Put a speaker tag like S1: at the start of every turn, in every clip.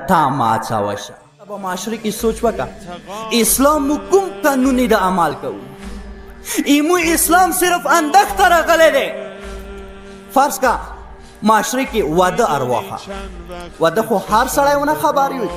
S1: تا ماچاوه شه. په معاشره کې سوچ وکړه اسلام مو کوم قانون د عمل کوو ایمو اسلام صرف اندک ته راغلی دی. فرض کا معاشره کې واده ارواحه واده خو هر سړی ونه خبر وي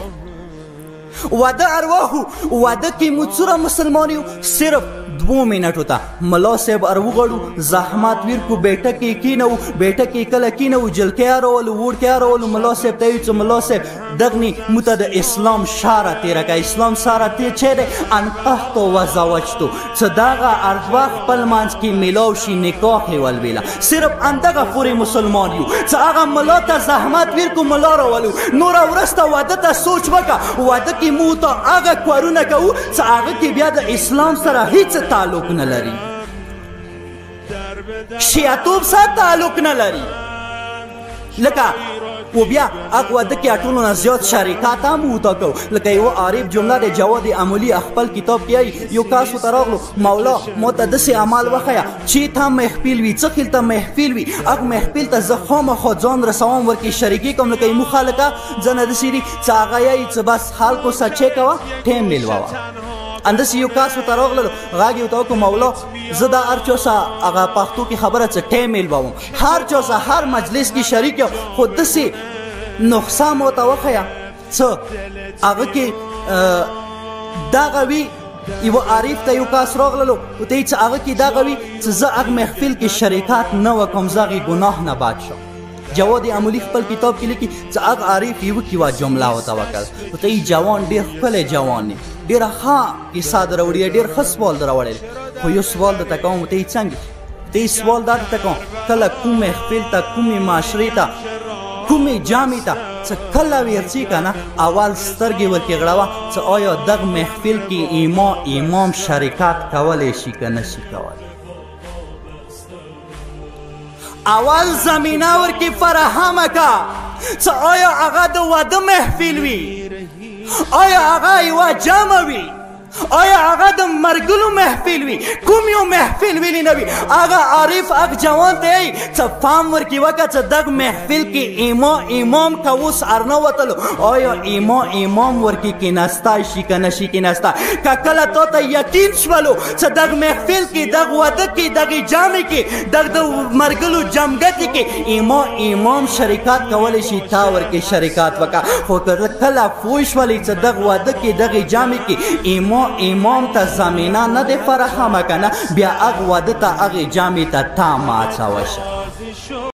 S1: واده ارواحو واده کې مو څومره مسلمان یو صرف 2 منټو ته ملا صاحب اروغړو زحمت ویر کو بیٹه کې کینو بیٹه کې کله کینو جلکې اړول وړکې اړول ملا صاحب ته چې ملا صاحب دغني مت د اسلام شاره تیر کا اسلام ساره ته چه ده انقحت و زوجتو صداغه ارواح خپل مانس کې ملاو شي نکاح ول ویلا صرف اندغه پوری مسلمان یو چې هغه ملا ته زحمت ویر کو ملا راولو نور ورسته واده ته سوچ وکړه واده کې مو ته هغه کارونه کوو چې هغه کې بیا د اسلام سره هیڅ تعلق نه لري شیعتوب سره تعلق نه لري لکه و بیا هغه واده کې ټولو نه زیات شریکات هم وته کو لکه یو عارف جمله د جواد عملی خپل کتاب کې یو کاسو تراغلو مولا متدس عمل وخیا چې ته محفل وي څه خلته محفل وي هغه محفل ته زخم خو ځان رسوم ورکی شریکی کوم لکه مو خلکا زنه د سری چې هغه یې چې بس حال کو سچې کوا ټیم ملوا اندس یو کاسو تراغلو غاګي وته کو مولا زدا ارچوسا هغه پښتو کې خبره څه ټیم ملواو هر چوسا هر مجلس کې شریک خود سي نقصان متوخیا څه هغه کې دا غوي یو عارف ته یو کاس راغلو او ته چې هغه کې دا غوي چې زه هغه محفل کې شریکات نه وکم زغی ګناه نه باد شو جواد عملی خپل کتاب کې لیکي چې هغه عارف یو کې وا جمله او توکل او ته جوان ډیر خپل جوان ډیر ها کې صادره وړي ډیر خاص سوال دراوړل خو یو سوال د تکوم ته څنګه ته سوال دا تکوم کله کوم محفل ته کوم معاشري ته کومې جامې ته څه کله ورڅي کنه اول سترګې ورکې غړوه چې آیا دغه محفل کې امام شریکت کولی شي که نه شي کولی اول زمینه ورکې فراهمه که چې آیا هغه د واده محفل وي آیا هغه یوه جمع وي آیا هغه د مرګلو محفل وي کوم یو محفل ویلی نه وي هغه عارف هغه جوان ته یې څه پام ورکړي وکړه چې دغه محفل کې امام که اوس ارنه وتلو آیا امام ورکې کېناستی شي که نه شي کېناستی که کله تا ته یقین شولو چې دغه محفل کې دغه واده کې دغې جامې کې دغه د مرګلو جمګتې کې امام شریکات کولی شي تا ورکې شریکات وکړه خو که کله پوه شولې چې دغه واده کې دغې جامې کې امام ته زمینه نه دی فراهمه کنه بیا هغه واده ته هغې جامې ته تا ماچوه شه